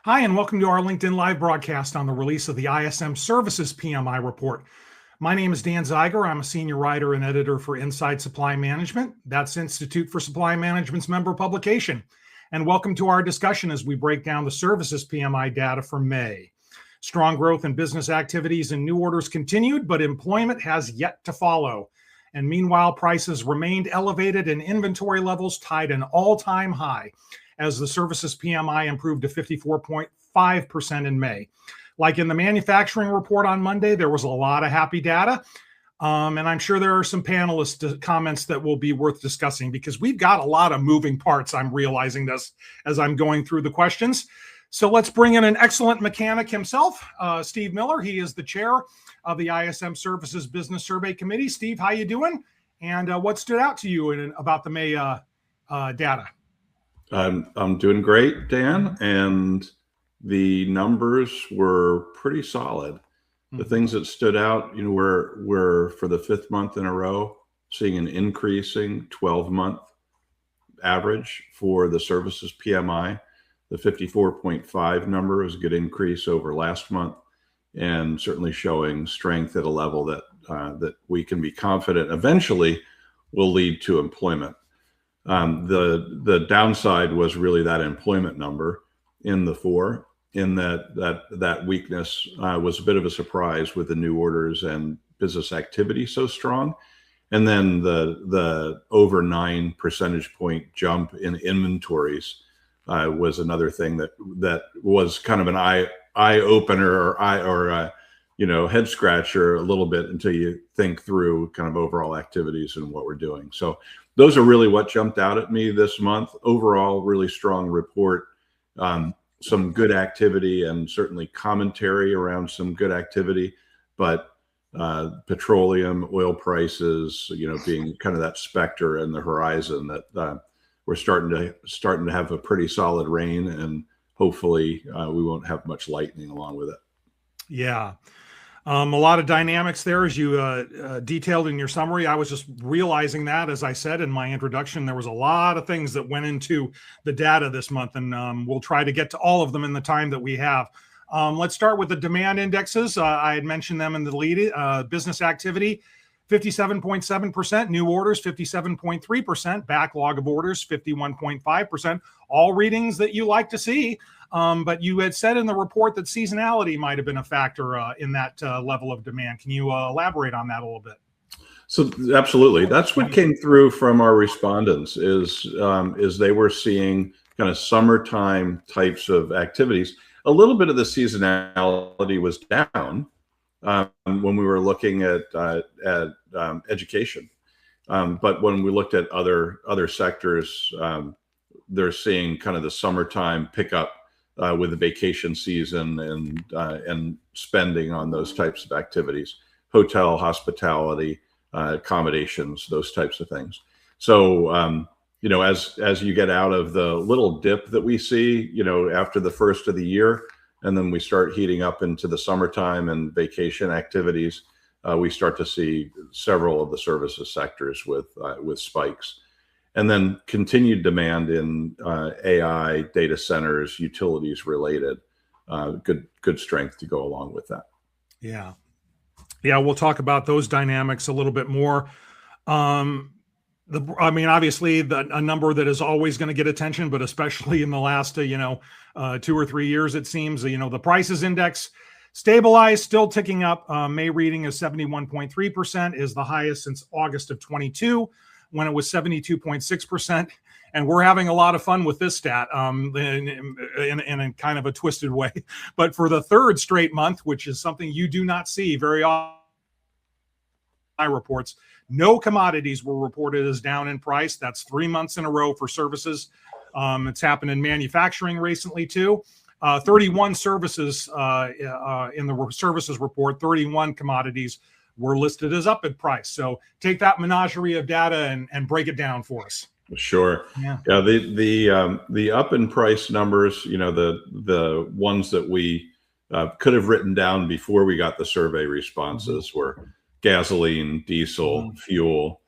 Hi, and welcome to our LinkedIn Live broadcast on the release of the ISM Services PMI Report. My name is Dan Zeiger. I'm a senior writer and editor for Inside Supply Management. That's Institute for Supply Management's member publication. And welcome to our discussion as we break down the Services PMI data for May. Strong growth in business activities and new orders continued, but employment has yet to follow. And meanwhile, prices remained elevated and inventory levels tied an all-time high, as the Services PMI improved to 54.5% in May. Like in the manufacturing report on Monday, there was a lot of happy data. And I'm sure there are some panelist comments that will be worth discussing because we've got a lot of moving parts. I'm realizing this as I'm going through the questions. So let's bring in an excellent mechanic himself, Steve Miller. He is the chair of the ISM Services Business Survey Committee. Steve, how you doing? And what stood out to you about the May data? I'm doing great, Dan, and the numbers were pretty solid. The things that stood out, we're for the fifth month in a row seeing an increasing 12-month average for the Services PMI. The 54.5 number is a good increase over last month, and certainly showing strength at a level that that we can be confident eventually will lead to employment. The downside was really that employment number in the four, in that weakness was a bit of a surprise with the new orders and business activity so strong. And then the over 9 percentage point jump in inventories was another thing that was kind of an eye opener or head scratcher a little bit until you think through kind of overall activities and what we're doing. So those are really what jumped out at me this month. Overall, really strong report, some good activity, and certainly commentary around some good activity. But petroleum, oil prices, being kind of that specter in the horizon that we're starting to have a pretty solid rain, and hopefully we won't have much lightning along with it. Yeah. A lot of dynamics there, as you detailed in your summary. I was just realizing that, as I said in my introduction, there was a lot of things that went into the data this month, and we'll try to get to all of them in the time that we have. Let's start with the demand indexes. I had mentioned them in the lead. Business activity, 57.7%, new orders, 57.3%, backlog of orders, 51.5%, all readings that you like to see. But you had said in the report that seasonality might have been a factor in that level of demand. Can you elaborate on that a little bit? So absolutely, that's what came through from our respondents is they were seeing kind of summertime types of activities. A little bit of the seasonality was down when we were looking at education, but when we looked at other sectors, they're seeing kind of the summertime pickup with the vacation season and spending on those types of activities, hotel, hospitality, accommodations, those types of things. So, as you get out of the little dip that we see, after the first of the year, and then we start heating up into the summertime and vacation activities, we start to see several of the services sectors with spikes. And then continued demand in AI, data centers, utilities related, good strength to go along with that. Yeah, we'll talk about those dynamics a little bit more. Obviously, a number that is always going to get attention, but especially in the last 2 or 3 years, it seems, the prices index stabilized, still ticking up. May reading is 71.3%, is the highest since August of 22. When it was 72.6%. And we're having a lot of fun with this stat in a kind of a twisted way. But for the third straight month, which is something you do not see very often in my reports, no commodities were reported as down in price. That's 3 months in a row for services. It's happened in manufacturing recently too. 31 services in the services report, 31 commodities were listed as up in price. So take that menagerie of data and break it down for us. Sure. Yeah. The up in price numbers, the ones that we could have written down before we got the survey responses were gasoline, diesel, fuel.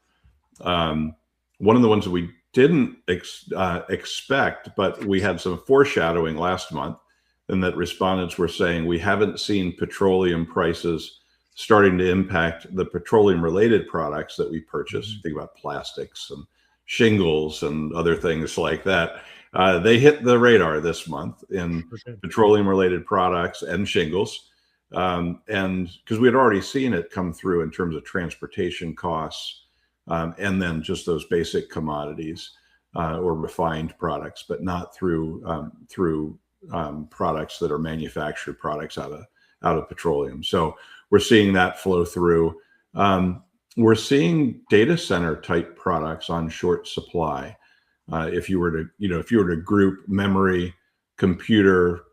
One of the ones that we didn't expect, but we had some foreshadowing last month, and that respondents were saying we haven't seen petroleum prices starting to impact the petroleum-related products that we purchase. Think about plastics and shingles and other things like that. They hit the radar this month in petroleum-related products and shingles. And because we had already seen it come through in terms of transportation costs, and then just those basic commodities or refined products, but not through products that are manufactured products out of petroleum. So we're seeing that flow through. We're seeing data center type products on short supply. If you were to group memory, computer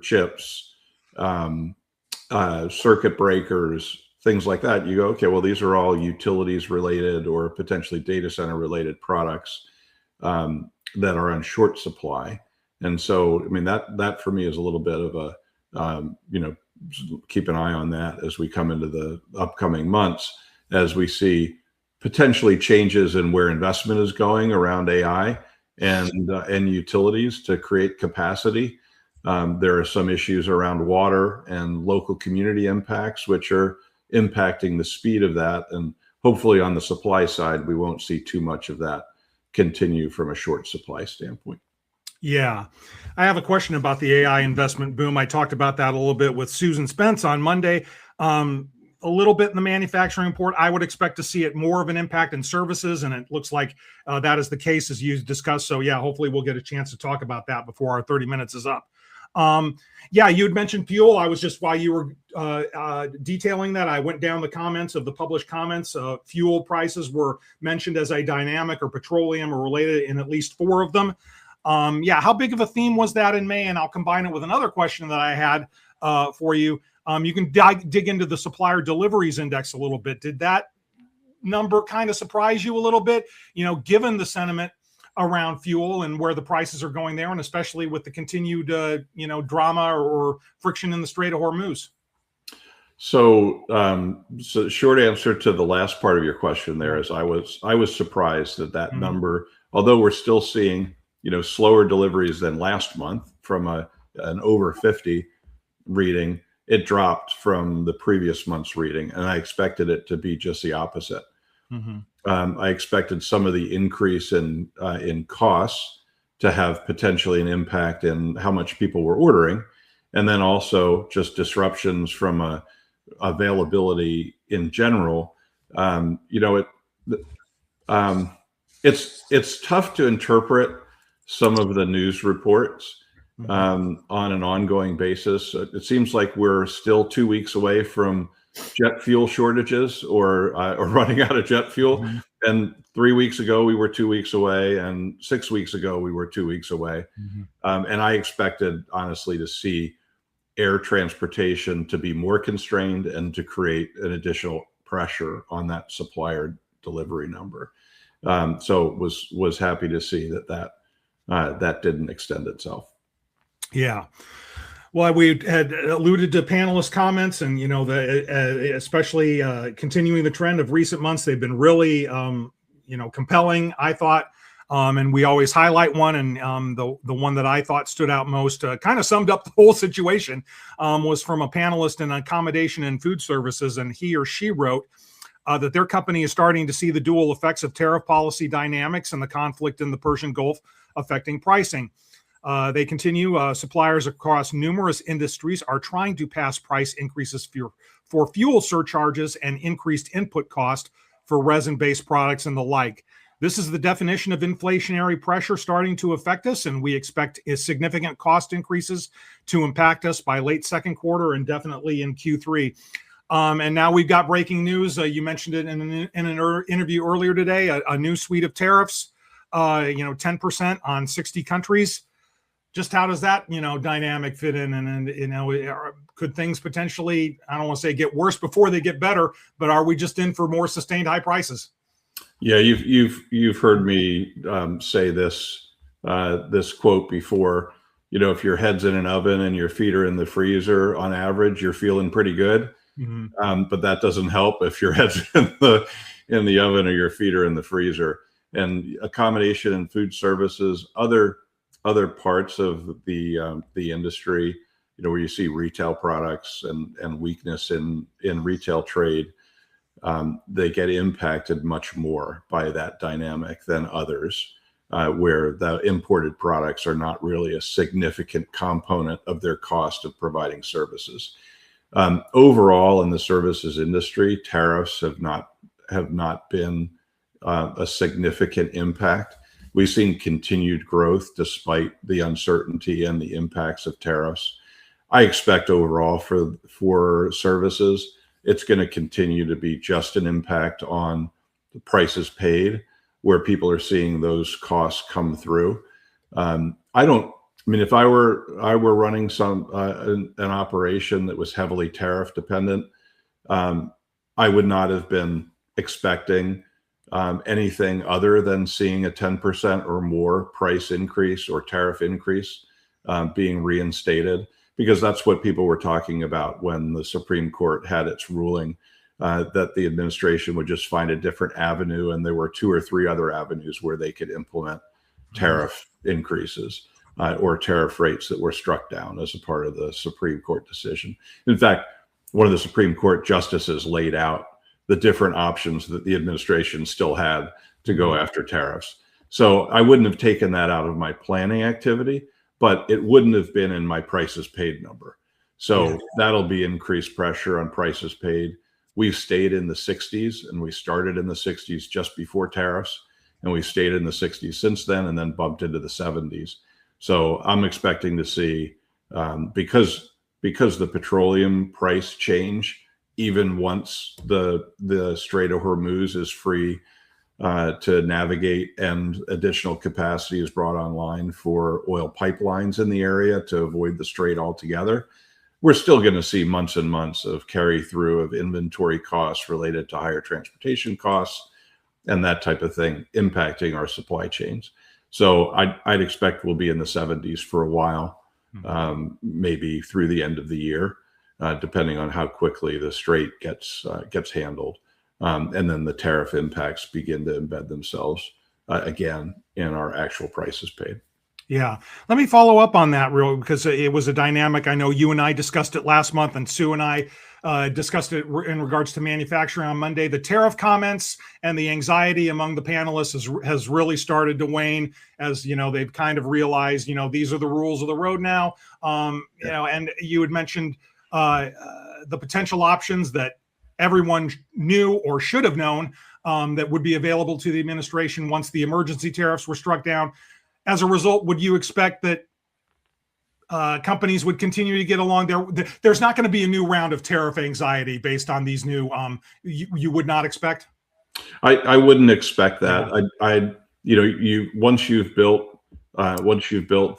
chips, circuit breakers, things like that, you go, okay, well, these are all utilities related or potentially data center related products that are on short supply. And so, I mean, that for me is a little bit of a, keep an eye on that as we come into the upcoming months, as we see potentially changes in where investment is going around AI and utilities to create capacity. There are some issues around water and local community impacts, which are impacting the speed of that. And hopefully on the supply side, we won't see too much of that continue from a short supply standpoint. Yeah. I have a question about the AI investment boom. I talked about that a little bit with Susan Spence on Monday. A little bit in the manufacturing report. I would expect to see it more of an impact in services, and it looks like that is the case as you discussed. So yeah, hopefully we'll get a chance to talk about that before our 30 minutes is up. Yeah, you had mentioned fuel. I was just, while you were detailing that, I went down the comments of the published comments. Fuel prices were mentioned as a dynamic or petroleum or related in at least 4 of them. Yeah, how big of a theme was that in May? And I'll combine it with another question that I had for you. You can dig into the supplier deliveries index a little bit. Did that number kind of surprise you a little bit, given the sentiment around fuel and where the prices are going there, and especially with the continued, drama or friction in the Strait of Hormuz? So the short answer to the last part of your question there is I was surprised that number, although we're still seeing, slower deliveries than last month from an over 50 reading, it dropped from the previous month's reading, and I expected it to be just the opposite. I expected some of the increase in costs to have potentially an impact in how much people were ordering, and then also just disruptions from availability in general. It's tough to interpret some of the news reports on an ongoing basis. It seems like we're still 2 weeks away from jet fuel shortages or running out of jet fuel. And 3 weeks ago, we were 2 weeks away. And 6 weeks ago, we were 2 weeks away. And I expected, honestly, to see air transportation to be more constrained and to create an additional pressure on that supplier delivery number. So was happy to see that didn't extend itself. Yeah. Well, we had alluded to panelist comments, and especially continuing the trend of recent months, they've been really, compelling, I thought. And we always highlight one, and the one that I thought stood out most, kind of summed up the whole situation, was from a panelist in accommodation and food services, and he or she wrote that their company is starting to see the dual effects of tariff policy dynamics and the conflict in the Persian Gulf affecting pricing. They continue, suppliers across numerous industries are trying to pass price increases for fuel surcharges and increased input cost for resin-based products and the like. This is the definition of inflationary pressure starting to affect us, and we expect significant cost increases to impact us by late second quarter and definitely in Q3. And now we've got breaking news. You mentioned it in an interview earlier today, a new suite of tariffs, 10% on 60 countries. Just how does that, dynamic fit in? And could things potentially, I don't want to say get worse before they get better, but are we just in for more sustained high prices? Yeah, you've heard me say this quote before. If your head's in an oven and your feet are in the freezer, on average, you're feeling pretty good. But that doesn't help if your head's in the oven or your feet are in the freezer. And accommodation and food services, other other parts of the industry, where you see retail products and weakness in retail trade, they get impacted much more by that dynamic than others, where the imported products are not really a significant component of their cost of providing services. Overall, in the services industry, tariffs have not been a significant impact. We've seen continued growth despite the uncertainty and the impacts of tariffs. I expect overall for services, it's going to continue to be just an impact on the prices paid, where people are seeing those costs come through. If I were running an operation that was heavily tariff dependent, I would not have been expecting anything other than seeing a 10% or more price increase or tariff increase being reinstated, because that's what people were talking about when the Supreme Court had its ruling, that the administration would just find a different avenue, and there were 2 or 3 other avenues where they could implement tariff increases or tariff rates that were struck down as a part of the Supreme Court decision. In fact, one of the Supreme Court justices laid out the different options that the administration still had to go after tariffs. So I wouldn't have taken that out of my planning activity, but it wouldn't have been in my prices paid number. So that'll be increased pressure on prices paid. We've stayed in the 60s, and we started in the 60s just before tariffs, and we stayed in the 60s since then, and then bumped into the 70s. So I'm expecting to see, because the petroleum price change, even once the Strait of Hormuz is free to navigate and additional capacity is brought online for oil pipelines in the area to avoid the strait altogether, we're still going to see months and months of carry through of inventory costs related to higher transportation costs and that type of thing impacting our supply chains. So I'd expect we'll be in the 70s for a while, maybe through the end of the year, depending on how quickly the strait gets handled. And then the tariff impacts begin to embed themselves again in our actual prices paid. Yeah. Let me follow up on that because it was a dynamic. I know you and I discussed it last month, and Sue and I discussed it in regards to manufacturing on Monday. The tariff comments and the anxiety among the panelists has really started to wane, as they've kind of realized, these are the rules of the road now. And you had mentioned the potential options that everyone knew or should have known that would be available to the administration once the emergency tariffs were struck down. As a result, would you expect that companies would continue to get along? There's not going to be a new round of tariff anxiety based on these new. You would not expect. I wouldn't expect that. Once you've built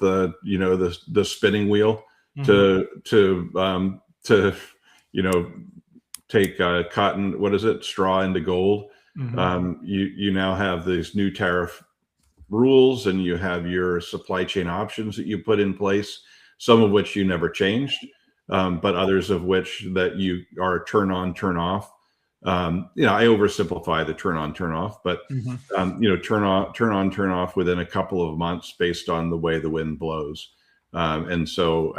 the spinning wheel to take cotton, what is it, straw into gold. You now have these new tariff rules, and you have your supply chain options that you put in place, some of which you never changed, but others of which that you are turn on, turn off. I oversimplify the turn on, turn off, but turn on, turn off within a couple of months based on the way the wind blows. And so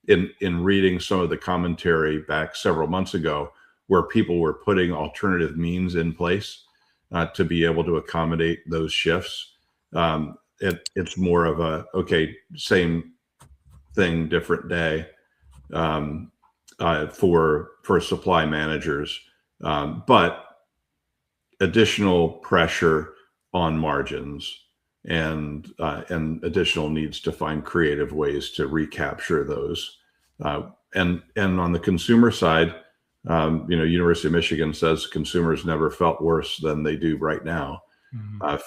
in reading some of the commentary back several months ago, where people were putting alternative means in place to be able to accommodate those shifts, it's more of a, okay, same thing, different day for supply managers, but additional pressure on margins and additional needs to find creative ways to recapture those. And on the consumer side, University of Michigan says consumers never felt worse than they do right now.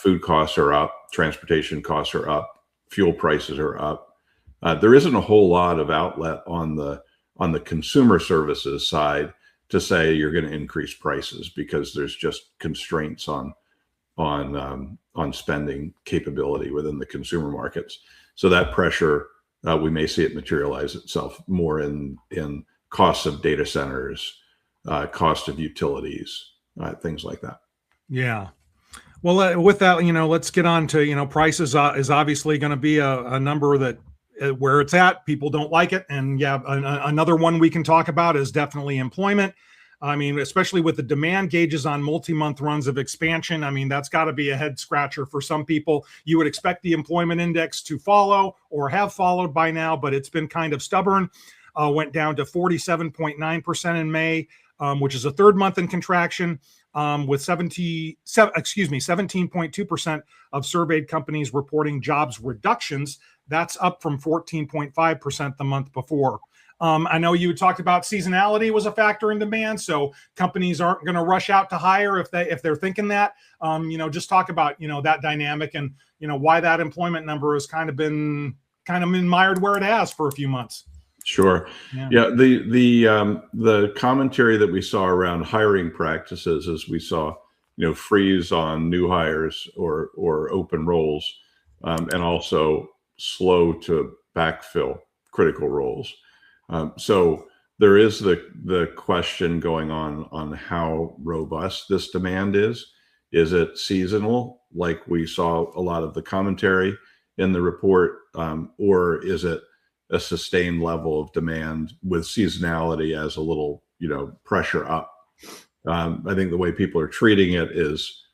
Food costs are up, transportation costs are up, fuel prices are up. There isn't a whole lot of outlet on the consumer services side to say you're going to increase prices, because there's just constraints on spending capability within the consumer markets. So that pressure, we may see it materialize itself more in costs of data centers, cost of utilities, things like that. Yeah. Well, with that, let's get on to, price is obviously going to be a number that where it's at, people don't like it. And yeah, another one we can talk about is definitely employment. I mean, especially with the demand gauges on multi-month runs of expansion. I mean, that's got to be a head scratcher for some people. You would expect the employment index to follow or have followed by now, but it's been kind of stubborn. Went down to 47.9% in May, which is a third month in contraction. With 17.2% of surveyed companies reporting jobs reductions. That's up from 14.5% the month before. I know you talked about seasonality was a factor in demand, so companies aren't going to rush out to hire if they're thinking that. Just talk about that dynamic and why that employment number has kind of been mired where it has for a few months. Sure. Yeah. The commentary that we saw around hiring practices as we saw, freeze on new hires or open roles, and also slow to backfill critical roles. So there is the question going on how robust this demand is. Is it seasonal, like we saw a lot of the commentary in the report, or is it a sustained level of demand with seasonality as a little, pressure up? I think the way people are treating it is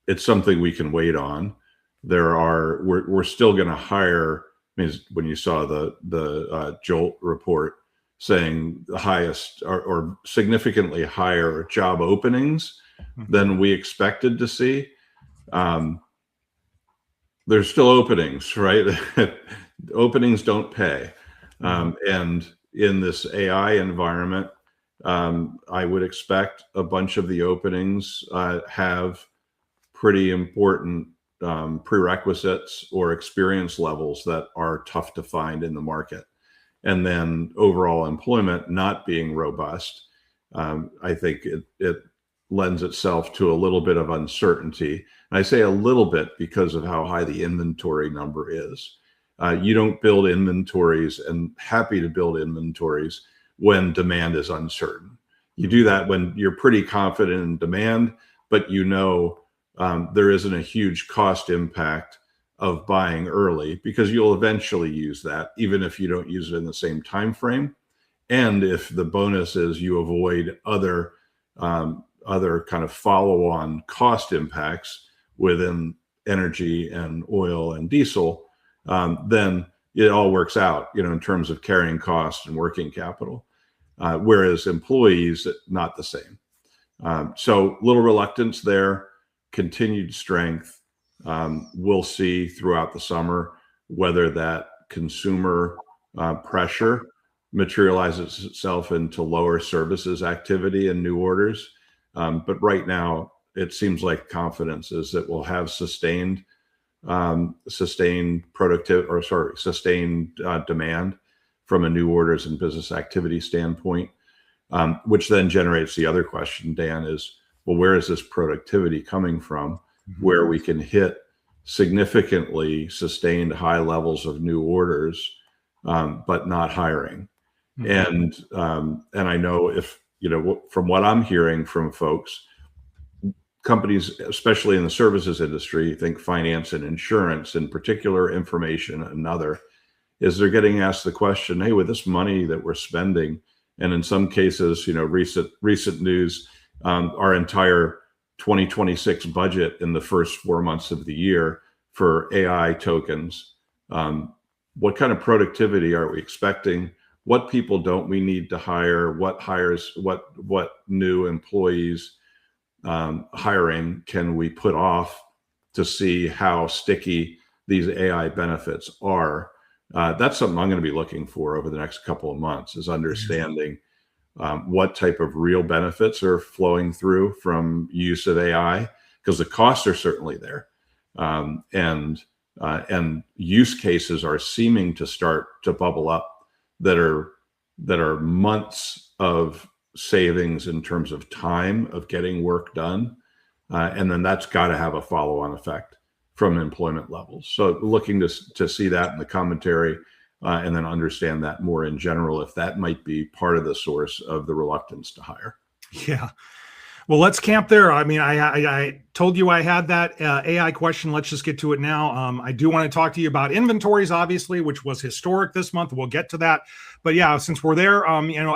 it's something we can wait on. We're still going to hire. I mean, when you saw the Jolt report saying the highest or significantly higher job openings than we expected to see, there's still openings, right? Openings don't pay. And in this AI environment, I would expect a bunch of the openings have pretty important prerequisites or experience levels that are tough to find in the market. And then overall employment not being robust, I think it lends itself to a little bit of uncertainty. And I say a little bit because of how high the inventory number is. You don't build inventories, and happy to build inventories when demand is uncertain. You do that when you're pretty confident in demand, but there isn't a huge cost impact of buying early because you'll eventually use that, even if you don't use it in the same time frame. And if the bonus is you avoid other kind of follow-on cost impacts within energy and oil and diesel, then it all works out, in terms of carrying costs and working capital. Whereas employees, not the same. So little reluctance there, continued strength. We'll see throughout the summer whether that consumer pressure materializes itself into lower services activity and new orders. But right now, it seems like confidence is that we'll have sustained demand from a new orders and business activity standpoint, which then generates the other question, Dan, is, well, where is this productivity coming from? Where we can hit significantly sustained high levels of new orders, but not hiring. And I know from what I'm hearing from folks, companies, especially in the services industry, think finance and insurance in particular, information another, is they're getting asked the question, hey, with this money that we're spending, and in some cases, recent news, our entire 2026 budget in the first 4 months of the year for AI tokens, what kind of productivity are we expecting? What people don't we need to hire? What new employees hiring can we put off to see how sticky these AI benefits are? That's something I'm going to be looking for over the next couple of months, is understanding what type of real benefits are flowing through from use of AI, because the costs are certainly there, and use cases are seeming to start to bubble up that are months of savings in terms of time of getting work done, and then that's got to have a follow-on effect from employment levels. So looking to see that in the commentary, and then understand that more in general, if that might be part of the source of the reluctance to hire. Yeah. Well, let's camp there. I mean, I told you I had that AI question. Let's just get to it now. I do want to talk to you about inventories, obviously, which was historic this month. We'll get to that. But yeah, since we're there,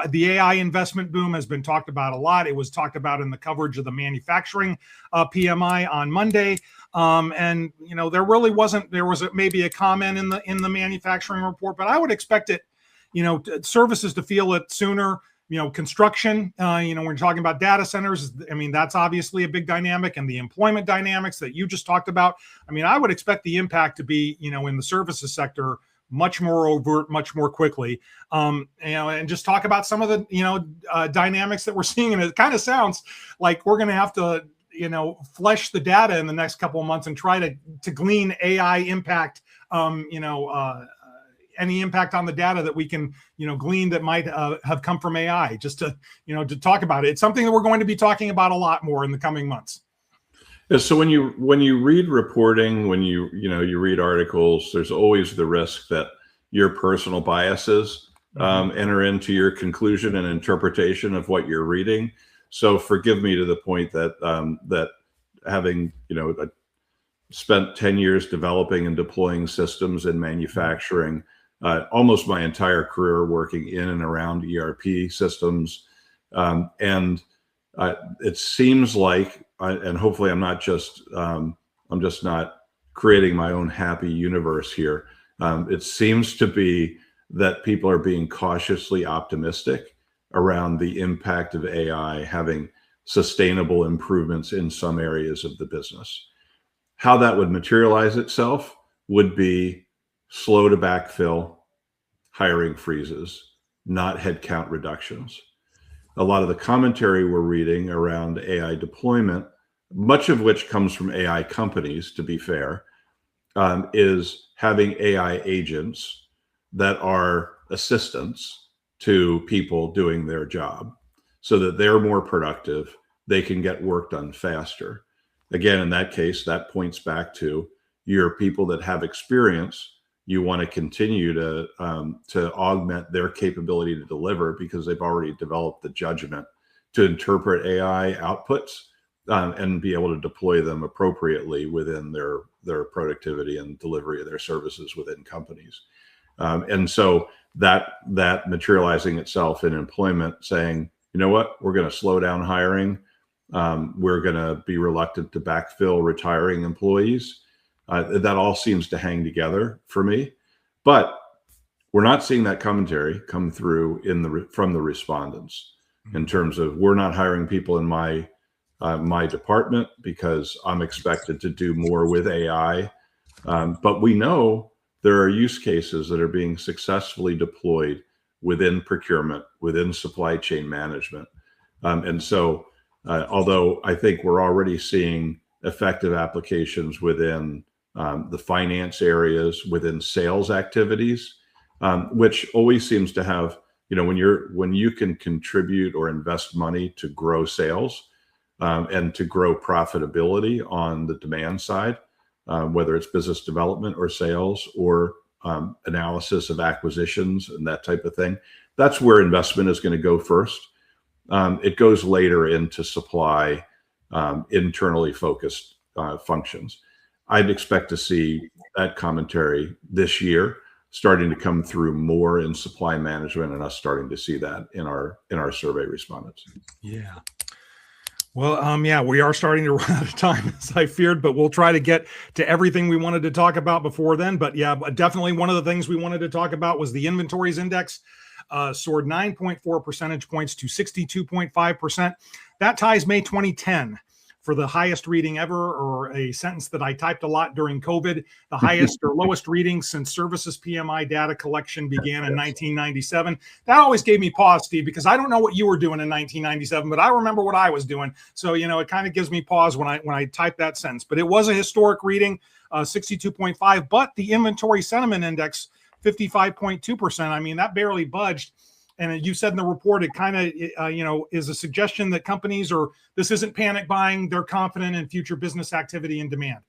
the AI investment boom has been talked about a lot. It was talked about in the coverage of the manufacturing PMI on Monday. There really wasn't. There was maybe a comment in the manufacturing report, but I would expect it, services to feel it sooner. Construction, we're talking about data centers. I mean, that's obviously a big dynamic, and the employment dynamics that you just talked about. I mean, I would expect the impact to be, in the services sector, much more overt, much more quickly. And just talk about some of the, dynamics that we're seeing. And it kind of sounds like we're going to have to, flesh the data in the next couple of months and try to glean AI impact, any impact on the data that we can, glean that might have come from AI, just to talk about it. It's something that we're going to be talking about a lot more in the coming months. Yeah, so when you read reporting, when you read articles, there's always the risk that your personal biases enter into your conclusion and interpretation of what you're reading. So forgive me to the point that that having spent 10 years developing and deploying systems in manufacturing, almost my entire career working in and around ERP systems. It seems like, and hopefully I'm just not creating my own happy universe here. It seems to be that people are being cautiously optimistic around the impact of AI having sustainable improvements in some areas of the business. How that would materialize itself would be slow to backfill, hiring freezes, not headcount reductions. A lot of the commentary we're reading around AI deployment, much of which comes from AI companies, to be fair, is having AI agents that are assistants to people doing their job so that they're more productive, they can get work done faster. Again, in that case, that points back to your people that have experience. You want to continue to augment their capability to deliver because they've already developed the judgment to interpret AI outputs and be able to deploy them appropriately within their productivity and delivery of their services within companies. And so that materializing itself in employment, saying, you know what, we're going to slow down hiring. We're going to be reluctant to backfill retiring employees. That all seems to hang together for me, but we're not seeing that commentary come through from the respondents in terms of, we're not hiring people in my department because I'm expected to do more with AI. But we know there are use cases that are being successfully deployed within procurement, within supply chain management. And so, although I think we're already seeing effective applications within the finance areas, within sales activities, which always seems to have, when you can contribute or invest money to grow sales and to grow profitability on the demand side, whether it's business development or sales or analysis of acquisitions and that type of thing, that's where investment is going to go first. It goes later into supply, internally focused functions. I'd expect to see that commentary this year starting to come through more in supply management, and us starting to see that in our survey respondents. Yeah. Well, yeah, we are starting to run out of time, as I feared, but we'll try to get to everything we wanted to talk about before then. But yeah, definitely one of the things we wanted to talk about was the inventories index. Soared 9.4 percentage points to 62.5%. That ties May 2010 for the highest reading ever, or a sentence that I typed a lot during COVID, the highest or lowest reading since Services PMI data collection began in 1997. That always gave me pause, Steve, because I don't know what you were doing in 1997, but I remember what I was doing. So, it kind of gives me pause when I type that sentence. But it was a historic reading, 62.5, but the inventory sentiment index, 55.2%. I mean, that barely budged. And you said in the report, it kind of, is a suggestion that companies this isn't panic buying. They're confident in future business activity and demand.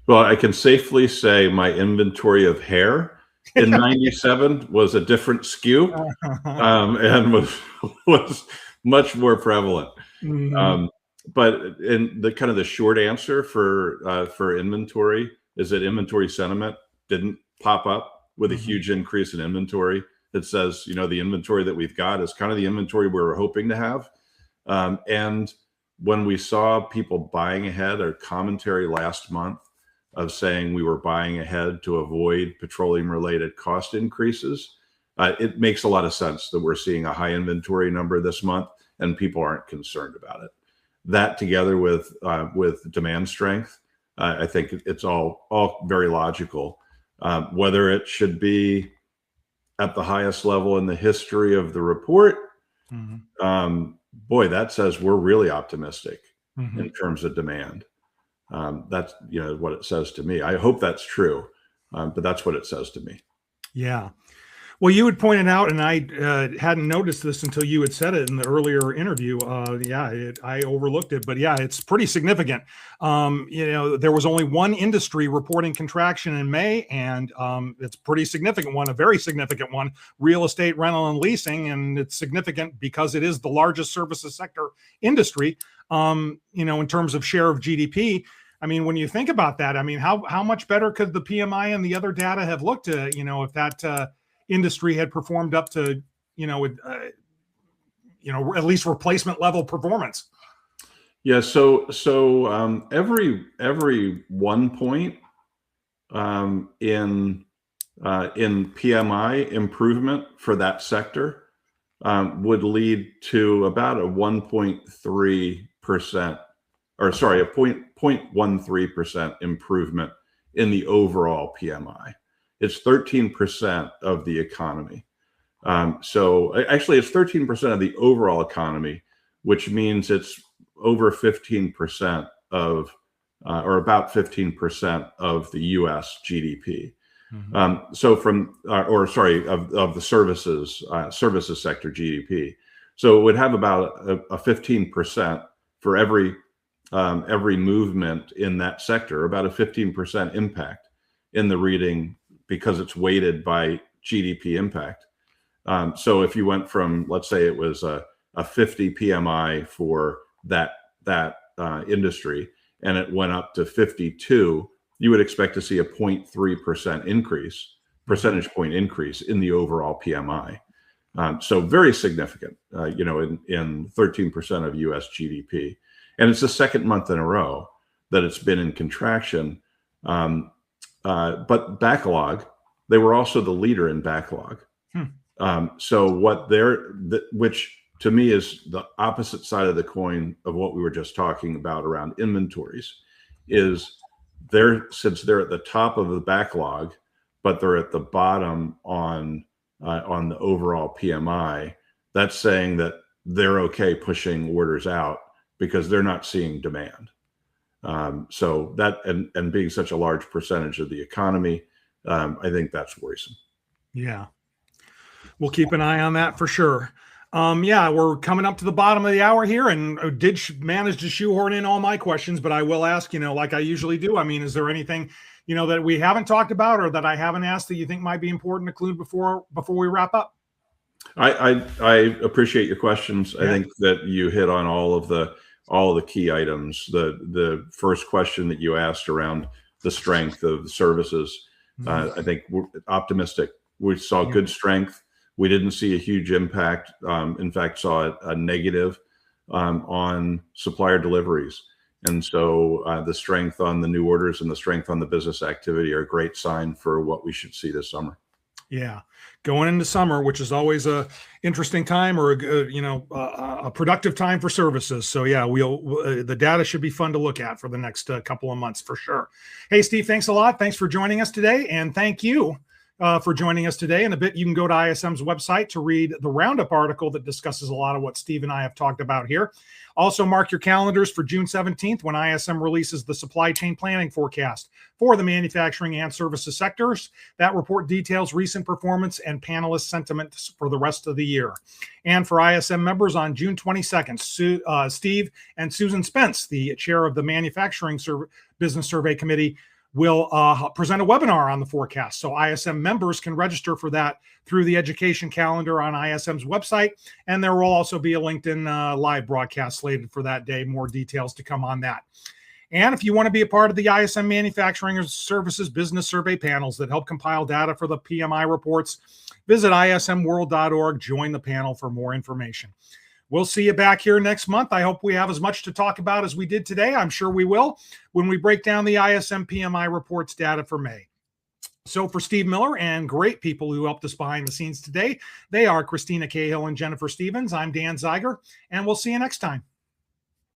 Well, I can safely say my inventory of hair in 97 was a different skew and was much more prevalent. Mhm. Um, but in the kind of the short answer for inventory is that inventory sentiment didn't pop up with a Mhm. huge increase in inventory. That says, the inventory that we've got is kind of the inventory we were hoping to have. And when we saw people buying ahead, our commentary last month of saying we were buying ahead to avoid petroleum-related cost increases, it makes a lot of sense that we're seeing a high inventory number this month and people aren't concerned about it. That together with demand strength, I think it's all very logical. Whether it should be at the highest level in the history of the report, Mhm. boy, that says we're really optimistic Mhm. in terms of demand. That's what it says to me. I hope that's true, but that's what it says to me. Yeah. Well, you had pointed out, and I hadn't noticed this until you had said it in the earlier interview. I overlooked it, but yeah, it's pretty significant. There was only one industry reporting contraction in May, and it's a pretty significant one, a very significant one, real estate, rental, and leasing. And it's significant because it is the largest services sector industry, in terms of share of GDP. I mean, when you think about that, I mean, how much better could the PMI and the other data have looked, if that industry had performed up to, at least replacement level performance. Yeah. So every 1 point in PMI improvement for that sector would lead to about a 1.3%, or sorry, a 0.13% improvement in the overall PMI. It's 13% of the economy. So actually, it's 13% of the overall economy, which means it's over 15% of, or about 15% of the U.S. GDP. Mm-hmm. So of the services sector GDP. So it would have about a 15% for every movement in that sector, about a 15% impact in the reading because it's weighted by GDP impact. So if you went from, let's say it was a 50 PMI for that industry, and it went up to 52, you would expect to see a 0.3% percentage point increase in the overall PMI. So very significant, in 13% of US GDP. And it's the second month in a row that it's been in contraction. But backlog, they were also the leader in backlog. So which to me is the opposite side of the coin of what we were just talking about around inventories, is since they're at the top of the backlog, but they're at the bottom on the overall PMI. That's saying that they're okay pushing orders out because they're not seeing demand. So that and being such a large percentage of the economy, I think that's worrisome. Yeah. We'll keep an eye on that for sure. We're coming up to the bottom of the hour here, and I did manage to shoehorn in all my questions, but I will ask, like I usually do. I mean, is there anything, that we haven't talked about or that I haven't asked that you think might be important to include before we wrap up? I appreciate your questions. Yeah. I think that you hit on all of the key items. The first question that you asked around the strength of the services, I think we're optimistic. We saw good strength. We didn't see a huge impact. In fact, saw a negative on supplier deliveries. And so the strength on the new orders and the strength on the business activity are a great sign for what we should see this summer. Yeah. Going into summer, which is always a interesting time, or a productive time for services. So yeah, the data should be fun to look at for the next couple of months for sure. Hey, Steve, thanks a lot. Thanks for joining us today. And thank you for joining us today. In a bit, you can go to ISM's website to read the roundup article that discusses a lot of what Steve and I have talked about here. Also, mark your calendars for June 17th when ISM releases the supply chain planning forecast for the manufacturing and services sectors. That report details recent performance and panelist sentiment for the rest of the year. And for ISM members on June 22nd, Steve and Susan Spence, the chair of the Manufacturing Business Survey Committee, will present a webinar on the forecast. So ISM members can register for that through the education calendar on ISM's website. And there will also be a LinkedIn live broadcast slated for that day. More details to come on that. And if you want to be a part of the ISM Manufacturing Services Business Survey panels that help compile data for the PMI reports, visit ismworld.org, join the panel for more information. We'll see you back here next month. I hope we have as much to talk about as we did today. I'm sure we will when we break down the ISM PMI reports data for May. So for Steve Miller and great people who helped us behind the scenes today, they are Christina Cahill and Jennifer Stevens. I'm Dan Zeiger, and we'll see you next time.